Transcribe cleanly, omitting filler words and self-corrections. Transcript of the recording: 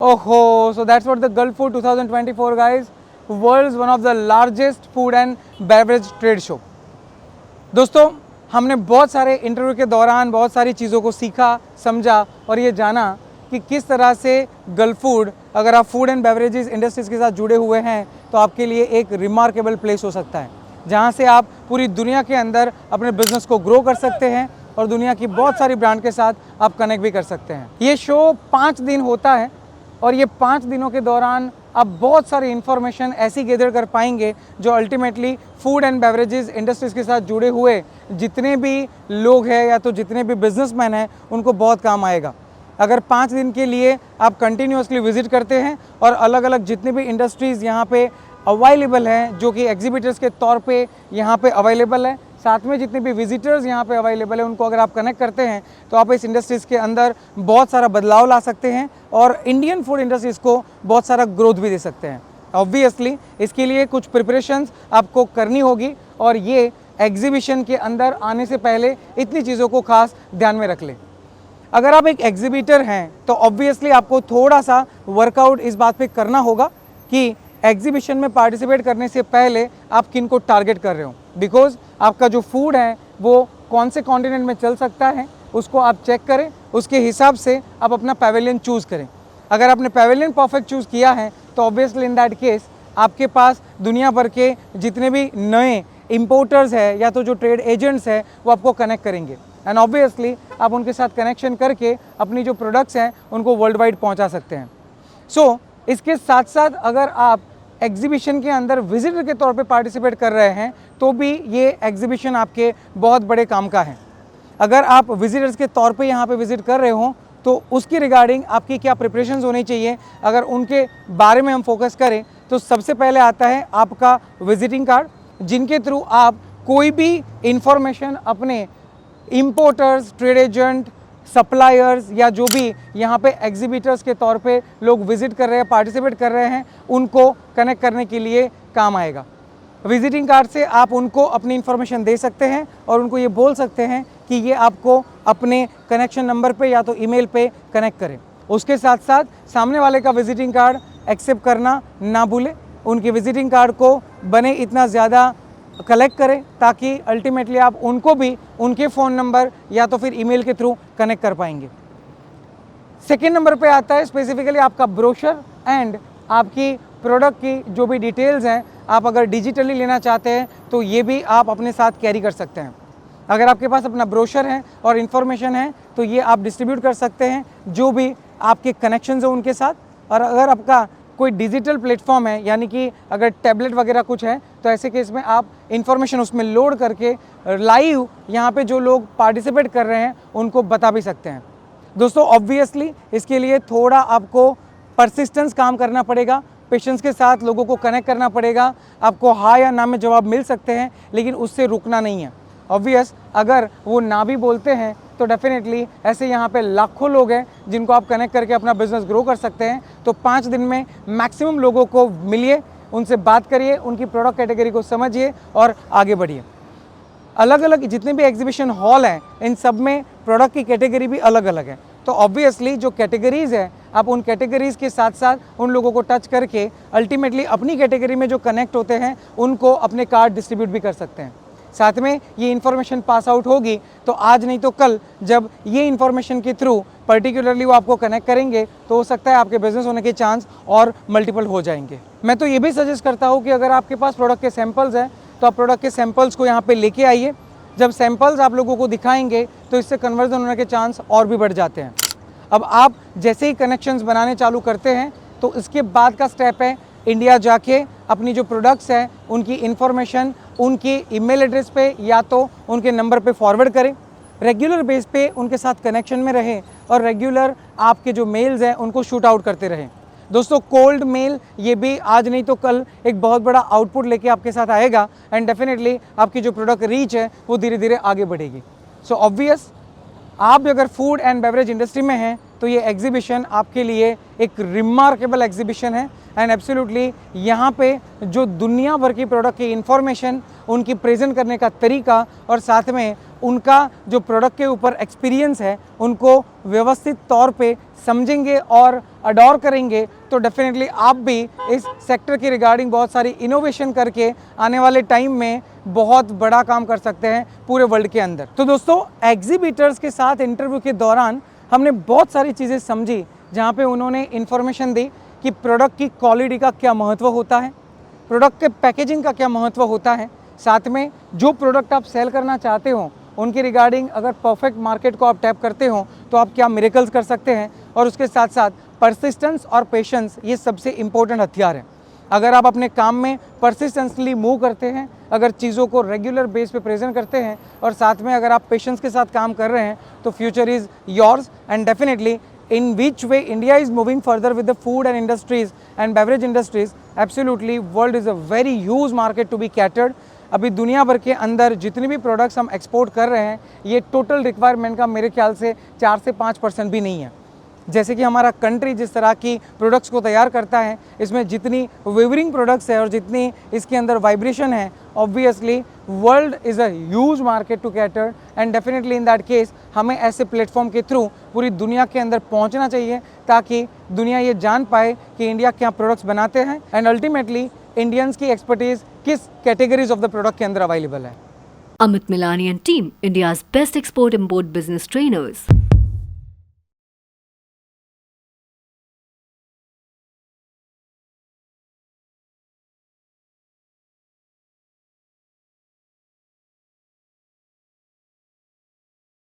Oh, so that's what the Gulf Food 2024, guys. World's one of the largest food and beverage trade show. दोस्तों, हमने बहुत सारे interview के दौरान बहुत सारी चीज़ों को सीखा, समझा और ये जाना कि किस तरह से गल्फ फूड, अगर आप फूड एंड बेवरेजेस इंडस्ट्रीज़ के साथ जुड़े हुए हैं तो आपके लिए एक रिमार्केबल प्लेस हो सकता है, जहाँ से आप पूरी दुनिया के अंदर अपने बिजनेस को ग्रो कर सकते हैं और दुनिया की बहुत सारी ब्रांड के साथ आप कनेक्ट भी कर सकते हैं। ये शो 5 दिन होता है और ये 5 दिनों के दौरान आप बहुत सारी इन्फॉर्मेशन ऐसी गैदर कर पाएंगे जो ultimately food and beverages industries के साथ जुड़े हुए जितने भी लोग हैं या तो जितने भी बिजनेसमैन हैं उनको बहुत काम आएगा। अगर 5 दिन के लिए आप कंटिन्यूसली विजिट करते हैं और अलग अलग जितने भी इंडस्ट्रीज़ यहाँ पे अवेलेबल हैं, जो कि एग्जीबिटर्स के तौर पे यहाँ पे अवेलेबल है, साथ में जितने भी विजिटर्स यहाँ पे अवेलेबल है उनको अगर आप कनेक्ट करते हैं तो आप इस इंडस्ट्रीज़ के अंदर बहुत सारा बदलाव ला सकते हैं और इंडियन फूड इंडस्ट्रीज़ को बहुत सारा ग्रोथ भी दे सकते हैं। ऑब्वियसली इसके लिए कुछ प्रिपरेशंस आपको करनी होगी और ये एग्जीबिशन के अंदर आने से पहले इतनी चीज़ों को खास ध्यान में रख लें। अगर आप एक एग्जीबिटर हैं तो ऑब्वियसली आपको थोड़ा सा वर्कआउट इस बात पे करना होगा कि एग्जीबिशन में पार्टिसिपेट करने से पहले आप किन को टारगेट कर रहे हो, बिकॉज आपका जो फूड है वो कौन से कॉन्टिनेंट में चल सकता है उसको आप चेक करें, उसके हिसाब से आप अपना पैवेलियन चूज़ करें। अगर आपने पैवेलियन परफेक्ट चूज़ किया है तो ऑब्वियसली इन दैट केस आपके पास दुनिया भर के जितने भी नए इम्पोर्टर्स हैं या तो जो ट्रेड एजेंट्स हैं वो आपको कनेक्ट करेंगे एंड ऑब्वियसली आप उनके साथ कनेक्शन करके अपनी जो प्रोडक्ट्स हैं उनको वर्ल्ड वाइड पहुँचा सकते हैं। सो इसके साथ साथ अगर आप एग्जीबिशन के अंदर विजिटर के तौर पे पार्टिसिपेट कर रहे हैं तो भी ये एग्जीबिशन आपके बहुत बड़े काम का है। अगर आप विजिटर्स के तौर पे यहाँ पे विजिट कर रहे हो तो उसकी रिगार्डिंग आपकी क्या प्रिपरेशंस होनी चाहिए, अगर उनके बारे में हम फोकस करें तो सबसे पहले आता है आपका विजिटिंग कार्ड, जिनके थ्रू आप कोई भी इंफॉर्मेशन अपने इम्पोर्टर्स, ट्रेड एजेंट, सप्लायर्स या जो भी यहाँ पे एग्जीबिटर्स के तौर पे लोग विजिट कर रहे हैं, पार्टिसिपेट कर रहे हैं, उनको कनेक्ट करने के लिए काम आएगा। विजिटिंग कार्ड से आप उनको अपनी इन्फॉर्मेशन दे सकते हैं और उनको ये बोल सकते हैं कि ये आपको अपने कनेक्शन नंबर पे या तो ईमेल पे कनेक्ट करें। उसके साथ साथ सामने वाले का विजिटिंग कार्ड एक्सेप्ट करना ना भूलें, उनके विजिटिंग कार्ड को बने इतना ज़्यादा कलेक्ट करें ताकि अल्टीमेटली आप उनको भी उनके फ़ोन नंबर या तो फिर ईमेल के थ्रू कनेक्ट कर पाएंगे। सेकेंड नंबर पे आता है स्पेसिफिकली आपका ब्रोशर एंड आपकी प्रोडक्ट की जो भी डिटेल्स हैं, आप अगर डिजिटली लेना चाहते हैं तो ये भी आप अपने साथ कैरी कर सकते हैं। अगर आपके पास अपना ब्रोशर है और इन्फॉर्मेशन है तो ये आप डिस्ट्रीब्यूट कर सकते हैं जो भी आपके कनेक्शंस हैं उनके साथ। और अगर आपका कोई डिजिटल प्लेटफॉर्म है, यानी कि अगर टैबलेट वगैरह कुछ है, तो ऐसे केस में आप इन्फॉर्मेशन उसमें लोड करके लाइव यहाँ पे जो लोग पार्टिसिपेट कर रहे हैं उनको बता भी सकते हैं। दोस्तों ऑब्वियसली इसके लिए थोड़ा आपको परसिस्टेंस काम करना पड़ेगा, पेशेंस के साथ लोगों को कनेक्ट करना पड़ेगा। आपको हाँ या ना में जवाब मिल सकते हैं लेकिन उससे रुकना नहीं है। ऑब्वियस अगर वो ना भी बोलते हैं तो डेफिनेटली ऐसे यहाँ पे लाखों लोग हैं जिनको आप कनेक्ट करके अपना बिजनेस ग्रो कर सकते हैं। तो 5 दिन में मैक्सिमम लोगों को मिलिए, उनसे बात करिए, उनकी प्रोडक्ट कैटेगरी को समझिए और आगे बढ़िए। अलग अलग जितने भी एग्जीबिशन हॉल हैं इन सब में प्रोडक्ट की कैटेगरी भी अलग अलग है, तो ऑब्वियसली जो कैटेगरीज़ है आप उन कैटेगरीज़ के साथ साथ उन लोगों को टच करके अल्टीमेटली अपनी कैटेगरी में जो कनेक्ट होते हैं उनको अपने कार्ड डिस्ट्रीब्यूट भी कर सकते हैं। साथ में ये इन्फॉर्मेशन पास आउट होगी तो आज नहीं तो कल जब ये इन्फॉर्मेशन के थ्रू पर्टिकुलरली वो आपको कनेक्ट करेंगे तो हो सकता है आपके बिजनेस होने के चांस और मल्टीपल हो जाएंगे। मैं तो ये भी सजेस्ट करता हूँ कि अगर आपके पास प्रोडक्ट के सैंपल्स हैं तो आप प्रोडक्ट के सैंपल्स को यहाँ पे लेके आइए। जब सैंपल्स आप लोगों को दिखाएंगे तो इससे कन्वर्जन होने के चांस और भी बढ़ जाते हैं। अब आप जैसे ही कनेक्शंस बनाने चालू करते हैं तो इसके बाद का स्टेप है इंडिया जाके अपनी जो प्रोडक्ट्स हैं उनकी इन्फॉर्मेशन उनकी ईमेल एड्रेस पे या तो उनके नंबर पे फॉरवर्ड करें, रेगुलर बेस पे उनके साथ कनेक्शन में रहें और रेगुलर आपके जो मेल्स हैं उनको शूट आउट करते रहें। दोस्तों कोल्ड मेल ये भी आज नहीं तो कल एक बहुत बड़ा आउटपुट लेके आपके साथ आएगा एंड डेफिनेटली आपकी जो प्रोडक्ट रीच है वो धीरे धीरे आगे बढ़ेगी। सो ऑब्वियस आप अगर फूड एंड बेवरेज इंडस्ट्री में हैं तो ये एग्जीबिशन आपके लिए एक रिमार्केबल एग्जीबिशन है एंड एब्सोल्युटली यहाँ पे जो दुनिया भर की प्रोडक्ट की इन्फॉर्मेशन, उनकी प्रेजेंट करने का तरीका और साथ में उनका जो प्रोडक्ट के ऊपर एक्सपीरियंस है उनको व्यवस्थित तौर पे समझेंगे और अडोर करेंगे तो डेफिनेटली आप भी इस सेक्टर की रिगार्डिंग बहुत सारी इनोवेशन करके आने वाले टाइम में बहुत बड़ा काम कर सकते हैं पूरे वर्ल्ड के अंदर। तो दोस्तों, एग्जीबिटर्स के साथ इंटरव्यू के दौरान हमने बहुत सारी चीज़ें समझी, जहाँ पे उन्होंने इन्फॉर्मेशन दी कि प्रोडक्ट की क्वालिटी का क्या महत्व होता है, प्रोडक्ट के पैकेजिंग का क्या महत्व होता है, साथ में जो प्रोडक्ट आप सेल करना चाहते हो उनकी रिगार्डिंग अगर परफेक्ट मार्केट को आप टैप करते हो तो आप क्या मिरेकल्स कर सकते हैं, और उसके साथ साथ परसिस्टेंस और पेशेंस ये सबसे इम्पोर्टेंट हथियार है। अगर आप अपने काम में परसिस्टेंसली मूव करते हैं, अगर चीज़ों को रेगुलर बेस पे प्रेजेंट करते हैं और साथ में अगर आप पेशेंस के साथ काम कर रहे हैं तो future is yours. And definitely in which way India is moving further with the food and industries and beverage industries, absolutely world is a very huge market to be catered। अभी दुनिया भर के अंदर जितने भी प्रोडक्ट्स हम export कर रहे हैं ये टोटल रिक्वायरमेंट का मेरे ख्याल से 4 से 5% भी नहीं है। जैसे कि हमारा कंट्री जिस तरह की प्रोडक्ट्स को तैयार करता है, इसमें जितनी वेवरिंग प्रोडक्ट्स है और जितनी इसके अंदर वाइब्रेशन है, obviously world is a huge market to cater. And definitely in that case हमें ऐसे प्लेटफॉर्म के थ्रू पूरी दुनिया के अंदर पहुंचना चाहिए ताकि दुनिया ये जान पाए कि इंडिया क्या प्रोडक्ट्स बनाते हैं एंड अल्टीमेटली इंडियंस की एक्सपर्टीज़ किस कैटेगरीज ऑफ द प्रोडक्ट के अंदर अवेलेबल है। Amit Milani and team, India's best export-import business trainers.